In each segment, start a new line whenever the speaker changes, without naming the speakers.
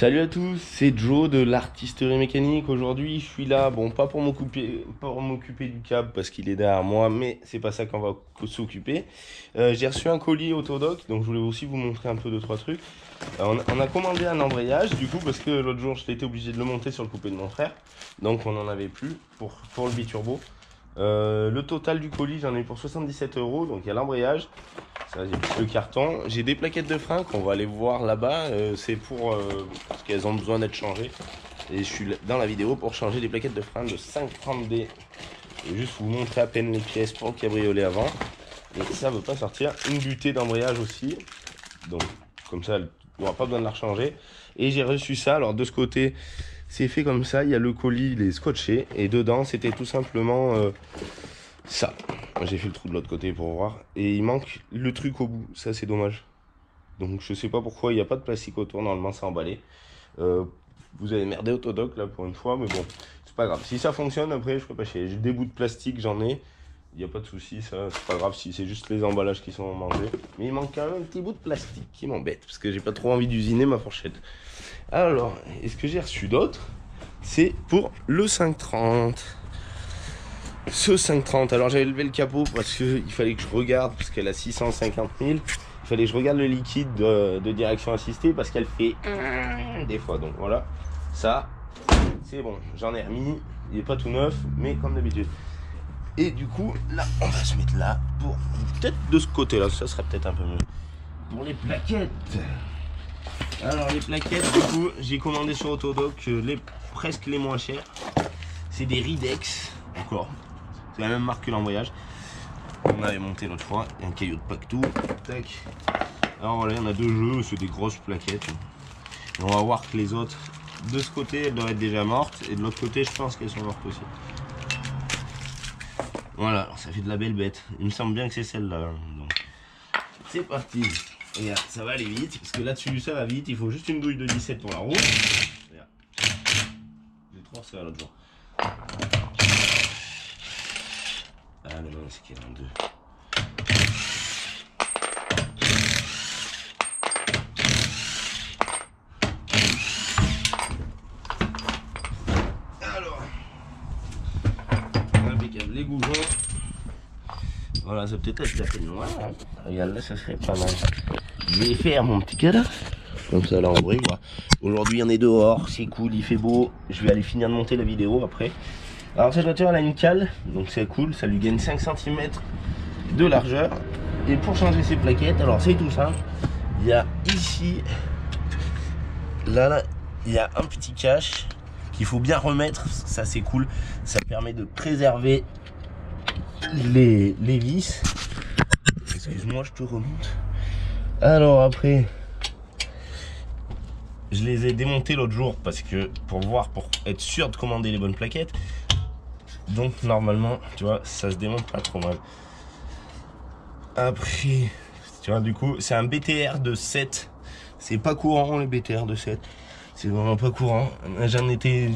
Salut à tous, c'est Joe de l'artisterie mécanique. Aujourd'hui, je suis là, bon, pas pour m'occuper du câble parce qu'il est derrière moi, mais c'est pas ça qu'on va s'occuper. J'ai reçu un colis Autodoc, donc je voulais aussi vous montrer un peu deux trois trucs. On a commandé un embrayage, du coup, parce que l'autre jour, j'étais obligé de le monter sur le coupé de mon frère, donc on n'en avait plus pour le biturbo. Le total du colis, j'en ai eu pour 77 €, donc il y a l'embrayage. Ça, le carton. J'ai des plaquettes de frein qu'on va aller voir là-bas. C'est pour parce qu'elles ont besoin d'être changées. Et je suis dans la vidéo pour changer des plaquettes de frein de 530D. Et juste vous montrer à peine les pièces pour le cabriolet avant. Et ça ne veut pas sortir. Une butée d'embrayage aussi. Donc comme ça, il n'y aura pas besoin de la rechanger. Et j'ai reçu ça. Alors de ce côté, c'est fait comme ça. Il y a le colis, il est scotché. Et dedans, c'était tout simplement ça. J'ai fait le trou de l'autre côté pour voir. Et il manque le truc au bout. Ça, c'est dommage. Donc, je sais pas pourquoi il n'y a pas de plastique autour. Normalement, c'est emballé. Vous avez merdé Autodoc là pour une fois. Mais bon, c'est pas grave. Si ça fonctionne, après, je ferai pas chier. J'ai des bouts de plastique, j'en ai. Il n'y a pas de souci. Ça, c'est pas grave si c'est juste les emballages qui sont mangés. Mais il manque quand même un petit bout de plastique qui m'embête. Parce que j'ai pas trop envie d'usiner ma fourchette. Alors, est-ce que j'ai reçu d'autres? C'est pour le 530. Ce 530, alors j'avais levé le capot parce qu'il fallait que je regarde, parce qu'elle a 650 000, il fallait que je regarde le liquide de direction assistée parce qu'elle fait des fois, donc voilà, ça c'est bon, j'en ai remis, il n'est pas tout neuf, mais comme d'habitude. Et du coup, là, on va se mettre là, pour peut-être de ce côté-là, ça serait peut-être un peu mieux. Pour les plaquettes, alors les plaquettes, du coup, j'ai commandé sur Autodoc presque les moins chères, c'est des Ridex, encore. C'est la même marque que l'embrayage. On avait monté l'autre fois. Il y a un caillou de Pactou. Tac. Alors voilà, on a deux jeux. C'est des grosses plaquettes. Et on va voir que les autres, de ce côté, elles doivent être déjà mortes. Et de l'autre côté, je pense qu'elles sont mortes aussi. Voilà, alors ça fait de la belle bête. Il me semble bien que c'est celle-là. C'est parti. Regarde, ça va aller vite. Parce que là-dessus, ça va vite. Il faut juste une douille de 17 pour la roue. Regarde. J'ai trop ça l'autre jour. Ah non, c'est qu'il y en a deux. Alors, impeccable, les goujons. Voilà, ça peut être la peignoir. Regarde, là, ça serait pas mal. Je vais faire mon petit cadre. Comme ça, là, en vrai, voilà. Aujourd'hui, on est dehors, c'est cool, il fait beau. Je vais aller finir de monter la vidéo après. Alors cette voiture elle a une cale, donc c'est cool, ça lui gagne 5 cm de largeur. Et pour changer ses plaquettes, alors c'est tout simple. Il y a ici, là, il y a un petit cache qu'il faut bien remettre, ça c'est cool. Ça permet de préserver les vis. Excuse-moi, je te remonte. Alors après, je les ai démontés l'autre jour parce que pour être sûr de commander les bonnes plaquettes. Donc normalement, tu vois, ça se démonte pas trop mal. Après, tu vois, du coup, c'est un BTR de 7. C'est pas courant les BTR de 7. C'est vraiment pas courant. J'ai été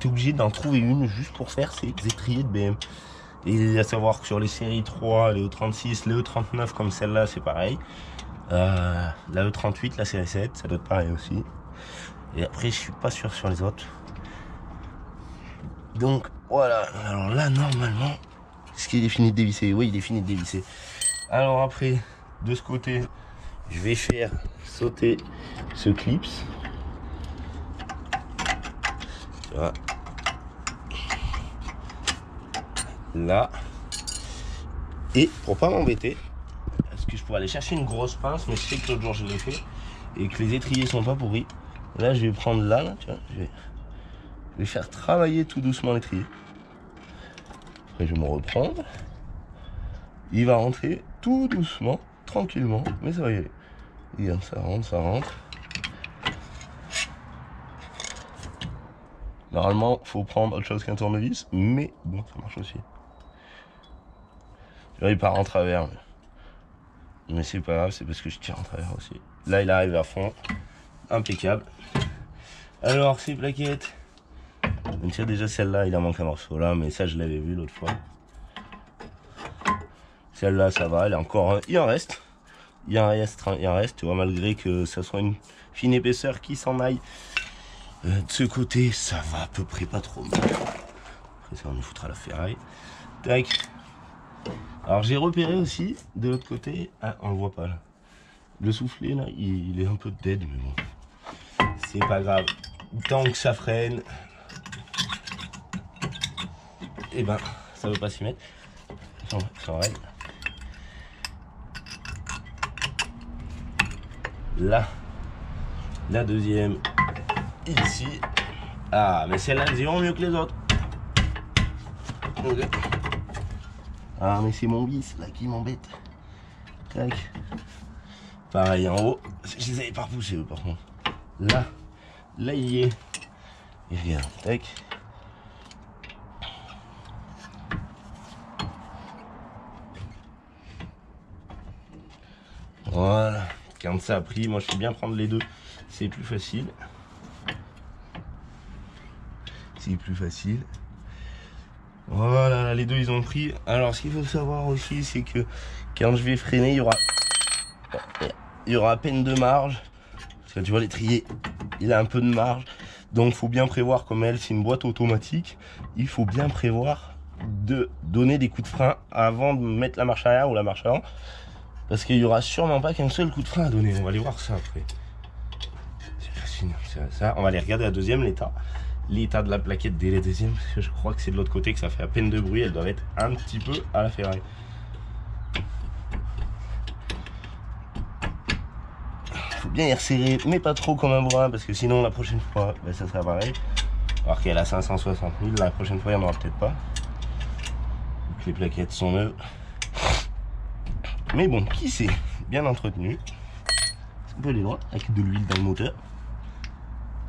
obligé d'en trouver une juste pour faire ces étriers de BM. Et à savoir que sur les séries 3, les E36, les E39 comme celle-là, c'est pareil. La E38, la série 7, ça doit être pareil aussi. Et après, je suis pas sûr sur les autres. Donc voilà, alors là normalement, est-ce qu'il est fini de dévisser? Oui, il est fini de dévisser. Alors après, de ce côté, je vais faire sauter ce clips. Tu vois. Là. Et pour pas m'embêter, parce que je pourrais aller chercher une grosse pince, mais je sais que l'autre jour je l'ai fait, et que les étriers sont pas pourris. Là, je vais prendre là, tu vois, je vais faire travailler tout doucement l'étrier. Après, je vais me reprendre. Il va rentrer tout doucement, tranquillement, mais ça va y aller. Regarde, ça rentre, ça rentre. Normalement, il faut prendre autre chose qu'un tournevis, mais bon, ça marche aussi. Tu vois, il part en travers. Mais c'est pas grave, c'est parce que je tire en travers aussi. Là, il arrive à fond. Impeccable. Alors, ces plaquettes. Donc, il y a déjà celle-là, il en manque un morceau là, mais ça, je l'avais vu l'autre fois. Celle-là, ça va, elle est encore. Il en reste. Il en reste, tu vois, malgré que ça soit une fine épaisseur qui s'en aille. De ce côté, ça va à peu près pas trop mal. Après ça, on nous foutra la ferraille. Tac. Alors j'ai repéré aussi, de l'autre côté, ah, on le voit pas là. Le soufflet là, il est un peu dead, mais bon. C'est pas grave. Tant que ça freine, et ben, ça veut pas s'y mettre. Ça règle. Là, la deuxième, ici. Ah, mais celle-là, elle iront mieux que les autres. Okay. Ah, mais c'est mon vis là qui m'embête. Tac. Pareil en haut. Je les avais pas repoussés eux par contre. Là, là il y est. Et regarde, tac. Voilà. Quand ça a pris, moi je fais bien prendre les deux. C'est plus facile. C'est plus facile. Voilà, les deux ils ont pris. Alors ce qu'il faut savoir aussi, c'est que quand je vais freiner, il y aura à peine de marge. Parce que tu vois l'étrier, il a un peu de marge. Donc il faut bien prévoir, comme elle, c'est une boîte automatique, il faut bien prévoir de donner des coups de frein avant de mettre la marche arrière ou la marche avant. Parce qu'il n'y aura sûrement pas qu'un seul coup de frein à donner. On va aller voir ça après. Ça, on va aller regarder la deuxième, l'état de la plaquette dès la deuxième, parce que je crois que c'est de l'autre côté que ça fait à peine de bruit. Elle doit être un petit peu à la ferraille. Faut bien y resserrer, mais pas trop comme un bourrin, parce que sinon la prochaine fois, ben, ça sera pareil. Alors qu'elle a 560 000, la prochaine fois il n'y en aura peut-être pas. Donc les plaquettes sont neuves. Mais bon, qui sait, bien entretenu. On peut aller loin avec de l'huile dans le moteur.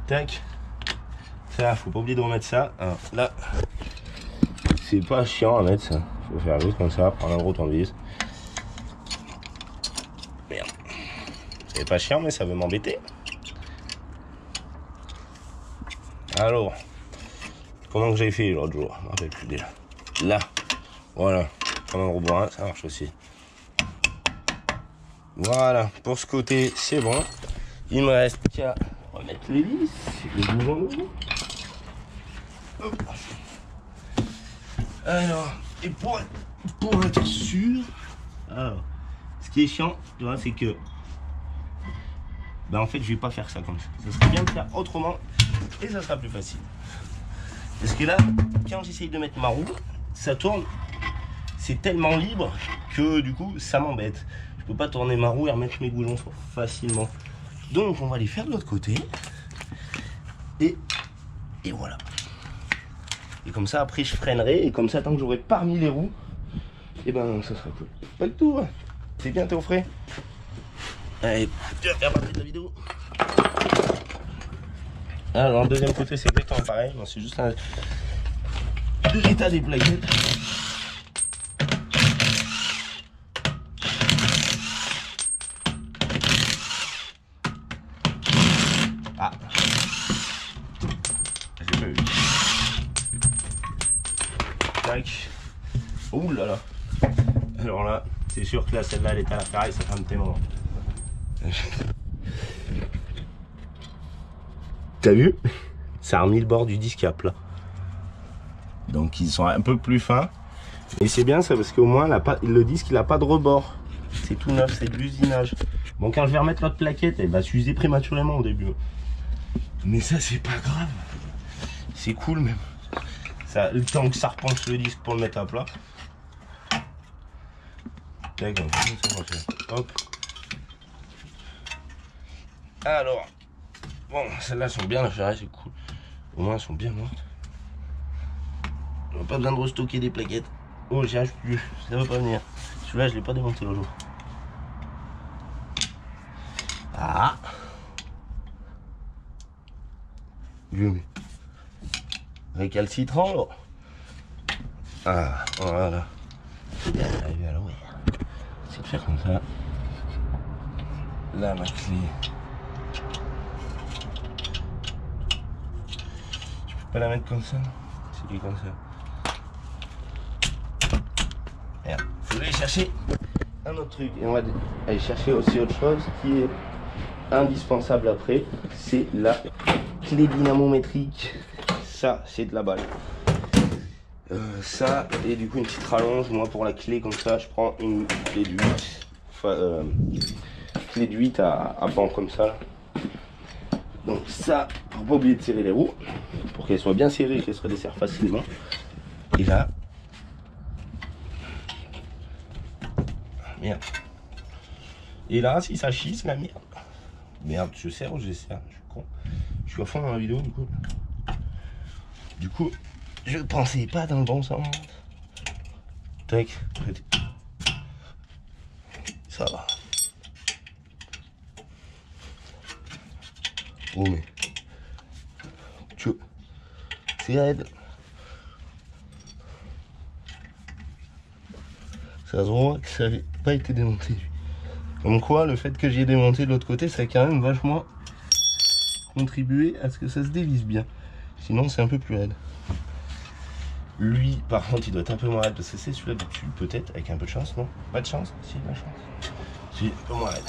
Tac. Ça, faut pas oublier de remettre ça. Alors, là, c'est pas chiant à mettre ça. Faut faire juste comme ça, prendre un gros tournevis. Merde. C'est pas chiant, mais ça veut m'embêter. Alors, comment que j'avais fait l'autre jour? Je me rappelle plus déjà. Là, voilà. Comme un gros bourrin, ça marche aussi. Voilà, pour ce côté, c'est bon. Il me reste qu'à remettre les vis, les boulons. Hop. Alors, et pour être sûr, alors, ce qui est chiant, tu vois, c'est que, ben en fait, je vais pas faire ça comme ça. Ça serait bien de faire autrement et ça sera plus facile. Parce que là, quand j'essaye de mettre ma roue, ça tourne, c'est tellement libre que du coup, ça m'embête. Je peux pas tourner ma roue et remettre mes boulons facilement. Donc, on va les faire de l'autre côté. Et voilà. Et comme ça, après, je freinerai. Et comme ça, tant que j'aurai parmi les roues, et ben, ça sera cool. Pas le tour. C'est bien, t'es au frais. Allez, tu vas faire partie de la vidéo. Alors, le deuxième côté, c'est exactement pareil. C'est juste l'état des plaquettes. Ah, j'ai pas vu. Tac. Ouh là là. Alors là, c'est sûr que là, celle-là, elle est à la ferraille, ça fait un petit moment. T'as vu? Ça a remis le bord du disque à plat. Donc ils sont un peu plus fins. Et c'est bien ça parce qu'au moins le disque il a pas de rebord. C'est tout neuf, c'est de l'usinage. Bon, quand je vais remettre l'autre plaquette, elle va s'user prématurément au début. Mais ça c'est pas grave. C'est cool même. Ça, le temps que ça repenche le disque pour le mettre à plat. Tac, hop. Alors, bon, celles-là sont bien, la ferraille c'est cool. Au moins elles sont bien mortes. On n'a pas besoin de restocker des plaquettes. Oh, j'y arrive plus, ça veut pas venir. Celui-là je l'ai pas démonté l'autre jour. Ah, je mets récalcitrant là. Ah, voilà. C'est bien arrivé à l'envers. C'est de faire comme ça. Là ma clé. Je peux pas la mettre comme ça. C'est comme ça. Merde. Faut aller chercher un autre truc. Et on va aller chercher aussi autre chose qui est indispensable après. C'est la clé dynamométrique. Ça, c'est de la balle. Ça, et du coup une petite rallonge. Moi, pour la clé comme ça, je prends une clé de 8. Enfin, clé de 8 à banc comme ça. Donc ça, pour pas oublier de serrer les roues, pour qu'elles soient bien serrées et qu'elles se redesserrent facilement. Et là, merde. Et là, si ça chie, c'est la merde. Merde, je serre ou je serre, je suis con. Je suis à fond dans la vidéo du coup. Du coup, je pensais pas dans le bon sens. Tac. Ça va. Oh mais. C'est raide. Ça se voit que ça n'avait pas été démonté. Comme quoi, le fait que j'y ai démonté de l'autre côté, ça a quand même vachement contribué à ce que ça se dévisse bien. Sinon, c'est un peu plus raide. Lui, par contre, il doit être un peu moins raide parce que c'est celui-là dessus, peut-être, avec un peu de chance, non? Pas de chance? Si, de la chance. Si, un peu moins raide.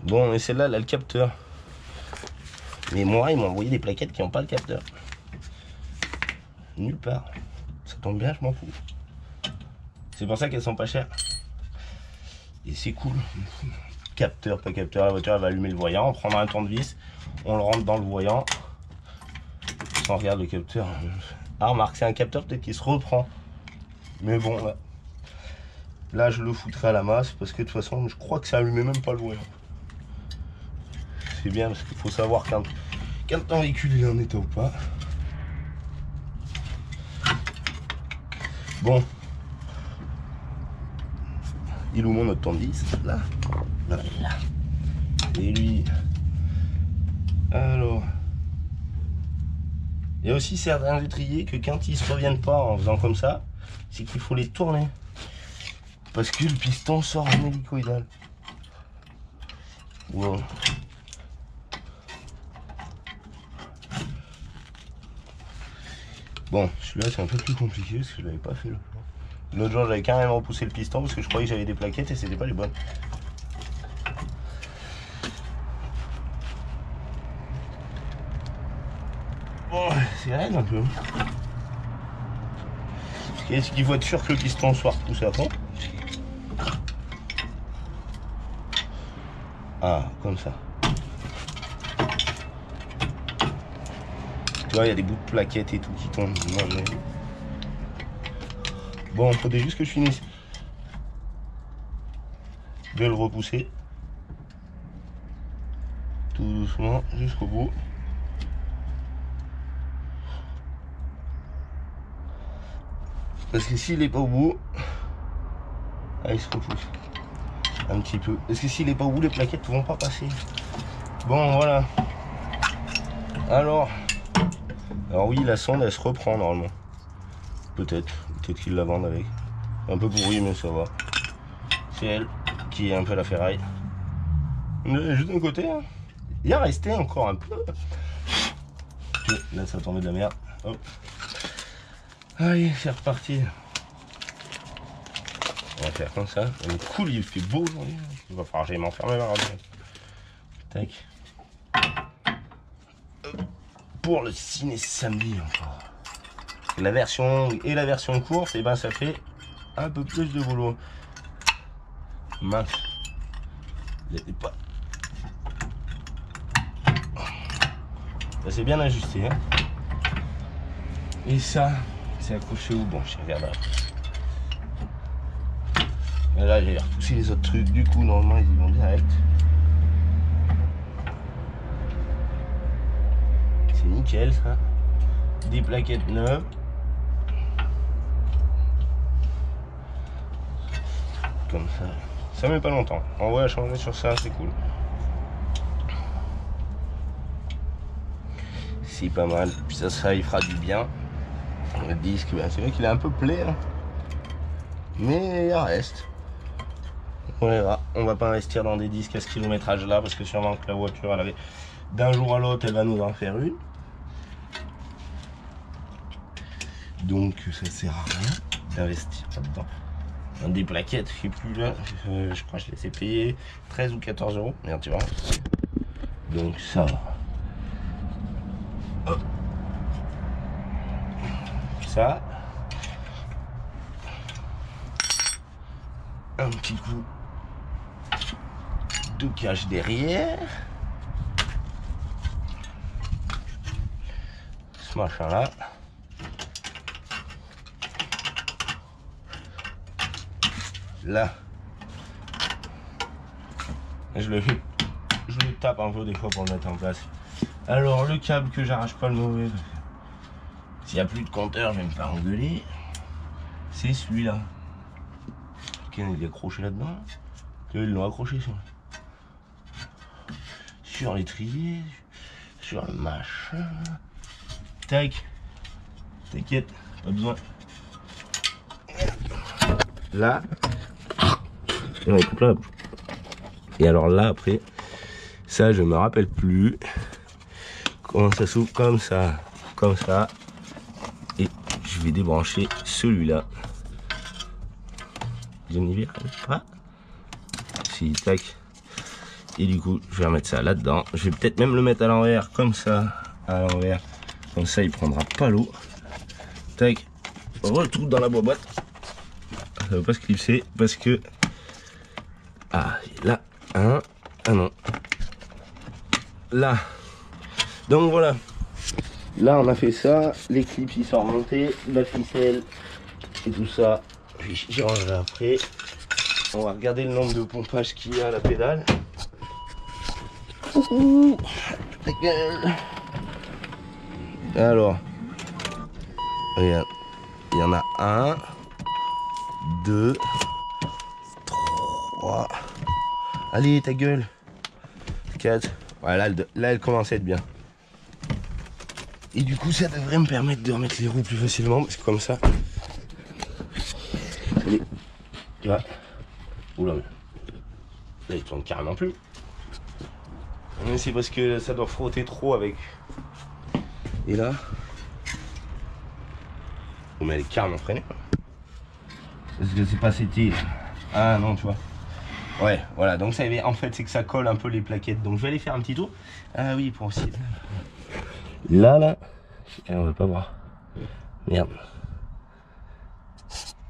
Bon, et celle-là, elle a le capteur. Mais moi, ils m'ont envoyé des plaquettes qui n'ont pas le capteur. Nulle part. Ça tombe bien, je m'en fous. C'est pour ça qu'elles sont pas chères. Et c'est cool. Capteur, pas capteur, la voiture elle va allumer le voyant, on prendra un tournevis, on le rentre dans le voyant. Si on regarde le capteur. Ah remarque, c'est un capteur peut-être qui se reprend. Mais bon, là je le foutrai à la masse parce que de toute façon je crois que ça allumait même pas le voyant. C'est bien parce qu'il faut savoir quand un véhicule est en état ou pas. Bon. Il est où mon autre tournevis? Là. Voilà. Et lui. Alors. Il y a aussi certains étriers que quand ils se reviennent pas en faisant comme ça, c'est qu'il faut les tourner. Parce que le piston sort en hélicoïdal. Wow. Bon, celui-là c'est un peu plus compliqué parce que je l'avais pas fait l'autre jour. L'autre jour j'avais carrément repoussé le piston parce que je croyais que j'avais des plaquettes et c'était pas les bonnes. Bon, c'est raide un peu. Est-ce qu'il faut être sûr que le piston soit repoussé à fond? Ah, comme ça. Tu vois, il y a des bouts de plaquettes et tout qui tombent. Bon, il faudrait juste que je finisse de le repousser. Tout doucement, jusqu'au bout. Parce que s'il n'est pas au bout, ah, il se repousse un petit peu. Parce que s'il n'est pas au bout, les plaquettes ne vont pas passer. Bon, voilà. Alors oui, la sonde, elle se reprend normalement. Peut-être qu'ils la vendent avec. Un peu pourri, mais ça va. C'est elle qui est un peu la ferraille. Juste d'un côté, hein. Il y a resté encore un peu. Là, ça a tombé de la merde. Hop. Allez, c'est reparti. On va faire comme ça. Cool, il fait beau aujourd'hui. Il va falloir que j'aille m'enfermer là. Tac. Pour le ciné samedi encore. La version course, et ben ça fait un peu plus de boulot. Mince. Pas. Ça c'est bien ajusté. Hein. Et ça, c'est accroché où? Bon, je regarde. Là, j'ai repoussé les autres trucs. Du coup, normalement, ils y vont direct. C'est nickel, ça. Des plaquettes neuves. Comme ça. Ça met pas longtemps. On va changer sur ça, c'est cool. C'est pas mal. Puis ça, il fera du bien. Le disque, ben, c'est vrai qu'il est un peu plaid. Hein. Mais il reste. On verra. On va pas investir dans des disques à ce kilométrage là parce que sûrement que la voiture, elle avait d'un jour à l'autre, elle va nous en faire une. Donc ça sert à rien d'investir là-dedans. Dans des plaquettes, je sais plus là. Je crois que je les ai payées 13 ou 14 euros. Merde, tu vois. Donc ça va. Hop. Ça. Un petit coup de cache derrière. Ce machin là. Là. Je le tape un peu des fois pour le mettre en place. Alors le câble que j'arrache pas le mauvais. S'il n'y a plus de compteur, je vais me faire engueuler. C'est celui-là. Il est accroché là-dedans. Ils l'ont accroché sur l'étrier, sur le machin. Tac. T'inquiète, pas besoin. Là. Et alors là, après, ça, je me rappelle plus. Comment ça s'ouvre? Comme ça. Comme ça. Et je vais débrancher celui-là. Je n'y vais pas. Si, tac. Et du coup, je vais remettre ça là-dedans. Je vais peut-être même le mettre à l'envers, comme ça. À l'envers. Comme ça, il prendra pas l'eau. Tac. Retour dans la boîte. Ça ne veut pas se clipser parce que... Ah, là, un. Ah non. Là. Donc voilà. Là, on a fait ça. Les clips, ils sont remontés. La ficelle et tout ça. J'y rangerai après. On va regarder le nombre de pompages qu'il y a à la pédale. Ouh, ta gueule. Alors, regarde, il y en a 1, 2, 3. Allez, ta gueule. 4. Voilà, là, elle commence à être bien. Et du coup, ça devrait me permettre de remettre les roues plus facilement, parce que comme ça. Allez, tu vois. Oula, là, il tourne carrément plus. Mais c'est parce que ça doit frotter trop avec. Et là. Oh, mais elle est carrément freinée. Parce que c'est pas c'était. Ah non, tu vois. Ouais, voilà. Donc ça, en fait, c'est que ça colle un peu les plaquettes. Donc je vais aller faire un petit tour. Ah oui, pour aussi. Là. On va pas voir. Merde.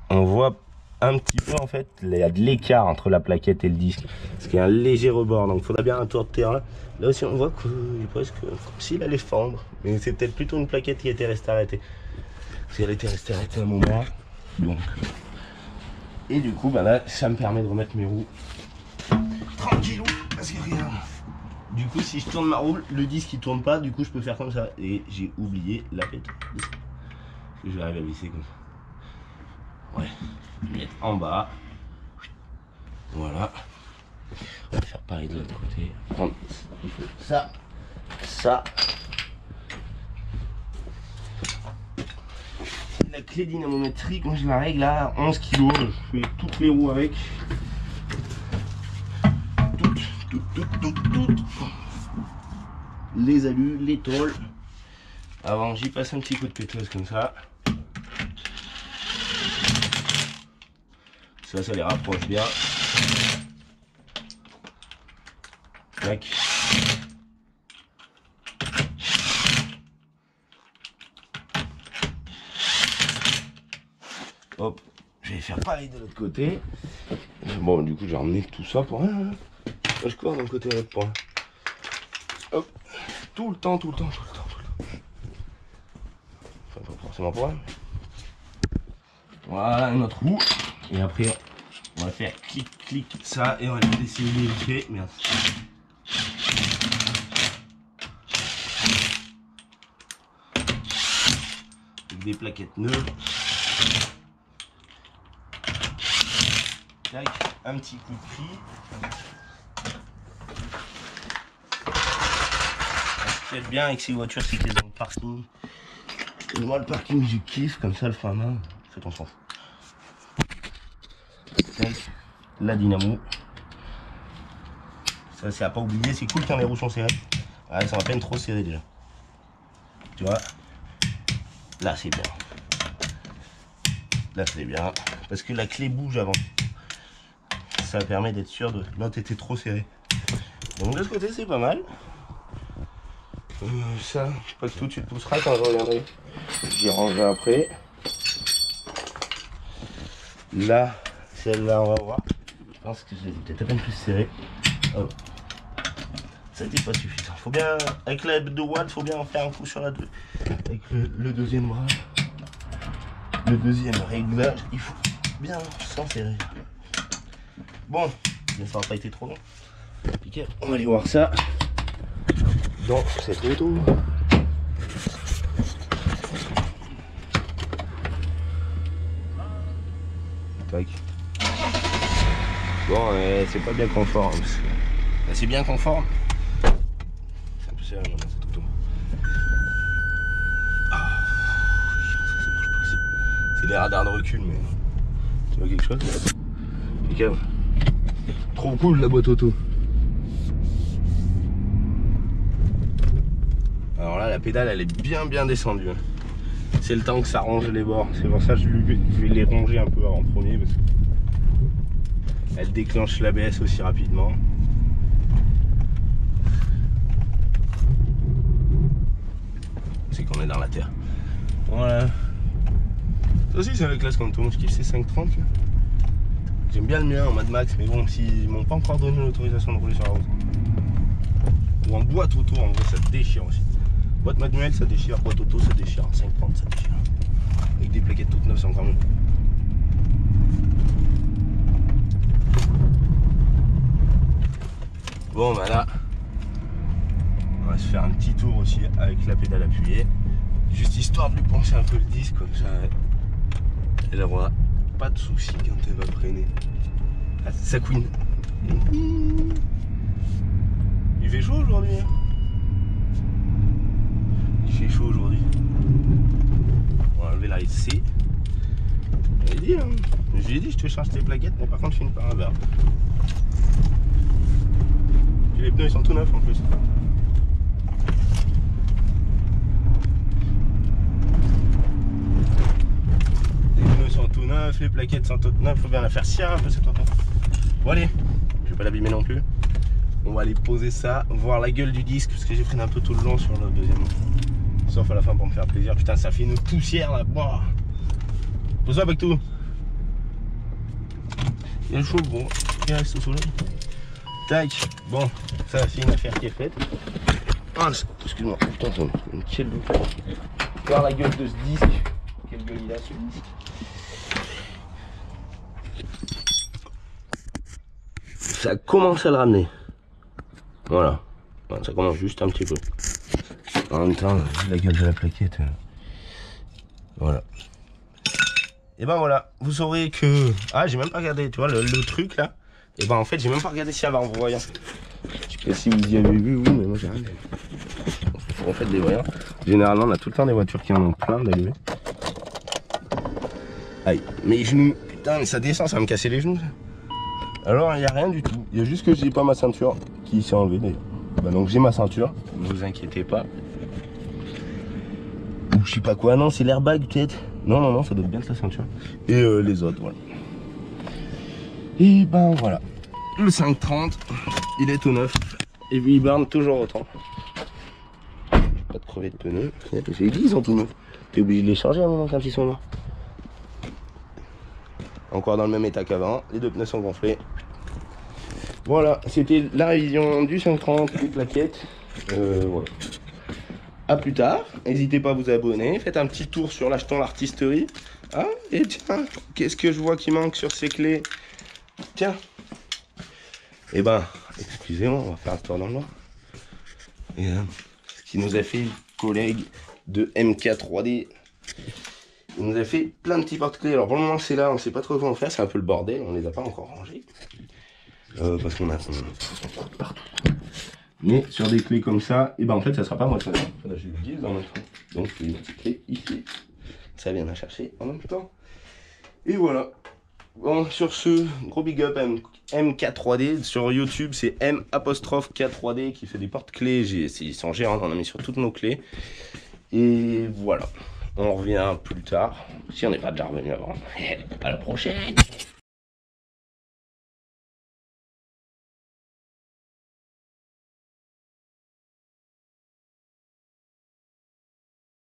On voit un petit peu en fait, il y a de l'écart entre la plaquette et le disque. Parce qu'il y a un léger rebord. Donc il faudra bien un tour de terrain. Là aussi on voit qu'il est presque comme s'il allait fendre. Mais c'est peut-être plutôt une plaquette qui était restée arrêtée. Parce qu'elle était restée arrêtée à un moment. Donc. Et du coup, bah là, ça me permet de remettre mes roues tranquillou. Parce que regarde. Du coup, si je tourne ma roue, le disque il tourne pas, du coup je peux faire comme ça. Et j'ai oublié la pète. Je vais arriver à visser comme ça. Ouais, je vais mettre en bas. Voilà. On va faire pareil de l'autre côté. Prendre ça, ça. La clé dynamométrique, moi je la règle à 11 kg. Je fais toutes les roues avec. Toutes. Les alus, les tôles. Avant, j'y passe un petit coup de péteuse comme ça. Ça les rapproche bien. Tac. Hop, je vais faire pareil de l'autre côté. Bon, du coup, je vais ramener tout ça pour rien. Je cours d'un côté à l'autre point. Hop, tout le temps. Enfin, pas forcément pour rien. Voilà, une autre roue. Et après, on va faire clic, ça. Et on va essayer de vérifier. Merde. Avec des plaquettes neuves. Tac, un petit coup de pli. Ce qui est bien avec ces voitures, c'est qu'elles ont le parking. Et moi, le parking, je kiffe. Comme ça, le frein à main, en fait, on s'en fout. Tac, la dynamo. Ça, c'est à pas oublier. C'est cool quand les roues sont serrées. Ouais, ça va peine trop serré déjà. Tu vois, là, c'est bien. Là, c'est bien. Parce que la clé bouge avant. Ça permet d'être sûr de. L'autre était trop serré. Donc de ce côté c'est pas mal. Ça, pas que tout, tu te pousseras quand je reviendrai. J'y rangerai après. Là, celle-là, on va voir. Je pense que j'ai peut-être à peine plus serré. Oh. Ça n'était pas suffisant. Faut bien, avec la de Watt, faut bien en faire un coup sur la deux. Avec le deuxième bras, le deuxième réglage, il faut bien s'en serrer. Bon, ça n'a pas été trop long. Okay, on va aller voir ça dans cette moto. Tac. Bon, c'est pas bien conforme. C'est bien conforme. C'est un peu serré dans cette auto. Ah, ça marche pas aussi. C'est les radars de recul, mais tu vois quelque chose? Impeccable. Trop cool la boîte auto. Alors là, la pédale, elle est bien descendue. C'est le temps que ça ronge les bords. C'est pour ça que je vais les ronger un peu en premier. Parce qu'elle déclenche l'ABS aussi rapidement. C'est qu'on est dans la terre. Voilà. Ça aussi, c'est la classe comme tout. Moi, je kiffe ces 530. J'aime bien le mien en Mad Max. Mais bon, s'ils m'ont pas encore donné l'autorisation de rouler sur la route. Ou en boîte auto, en vrai, ça déchire aussi. Boîte manuelle, ça déchire. Boîte auto, ça déchire. 530, ça déchire. Avec des plaquettes toutes neuves, c'est encore mieux. Bon, bah là, on va se faire un petit tour aussi avec la pédale appuyée. Juste histoire de lui pencher un peu le disque, comme ça, elle aura pas de soucis quand elle va freiner. Ah, ça couine. Il fait chaud aujourd'hui. Hein. Il fait chaud aujourd'hui. On va enlever la SC. Je lui ai dit, je te charge tes plaquettes, mais par contre, je finis par un verre. Puis les pneus, ils sont tout neufs en plus. Les pneus sont tout neufs, les plaquettes sont toutes neuves. Faut bien la faire cirer un peu cette auto. Bon, allez, je vais pas l'abîmer non plus. On va aller poser ça, voir la gueule du disque, parce que j'ai pris un peu tout le long sur le deuxième. Sauf à la fin pour me faire plaisir. Putain, ça fait une poussière là. Wow. Pose ça avec tout. Il y a le chaud, bon, il reste au soleil. Tac, bon, ça c'est une affaire qui est faite. Ah, excuse-moi, putain, ça me tient le dos. Voir la gueule de ce disque. Quelle gueule il a ce disque. Ça commence à le ramener. Voilà, ça commence juste un petit peu. En même temps, la gueule de la plaquette. Voilà. Et ben voilà, vous saurez que... Ah, j'ai même pas regardé, tu vois, le truc là. Et ben en fait, j'ai même pas regardé s'il y avait un voyant. Je sais pas si vous y avez vu, oui, mais moi j'ai rien vu. En fait, des voyants. Généralement, on a tout le temps des voitures qui en ont plein d'allumés. Aïe, mes genoux. Putain, mais ça descend, ça va me casser les genoux. Alors, il n'y a rien du tout. Il y a juste que j'ai pas ma ceinture qui s'est enlevée d'ailleurs. Bah, donc j'ai ma ceinture, ne vous inquiétez pas. Ou je sais pas quoi, non, c'est l'airbag peut-être. Non, ça doit être bien la ceinture. Et les autres, voilà. Et ben voilà. Le 530, il est tout neuf. Et puis il burn toujours autant. Pas de crever de pneus. J'ai dit, ils sont tout neufs. T'es obligé de les changer à un moment quand ils sont là. Encore dans le même état qu'avant. Les deux pneus sont gonflés. Voilà, c'était la révision du 530, les plaquettes. Voilà. A plus tard, n'hésitez pas à vous abonner, faites un petit tour sur l'Acheton l'artisterie. Ah, et tiens, qu'est-ce que je vois qui manque sur ces clés? Tiens. Eh ben, excusez-moi, on va faire un tour dans le noir. Et ce qui nous a fait le collègue de MK3D. Il nous a fait plein de petits porte-clés. Alors pour le moment c'est là, on sait pas trop quoi en faire, c'est un peu le bordel, on les a pas encore rangés. Parce qu'on a partout. Mais sur des clés comme ça, et ben en fait ça sera pas moi de faire. J'ai le 10 en même temps. Donc une clé ici. Ça vient à chercher en même temps. Et voilà. Bon, sur ce, gros big up MK3D. Sur YouTube, c'est M''K3D qui fait des porte-clés. Ils sont gérants, on a mis sur toutes nos clés. Et voilà. On revient plus tard. Si on n'est pas déjà revenu avant. À la prochaine.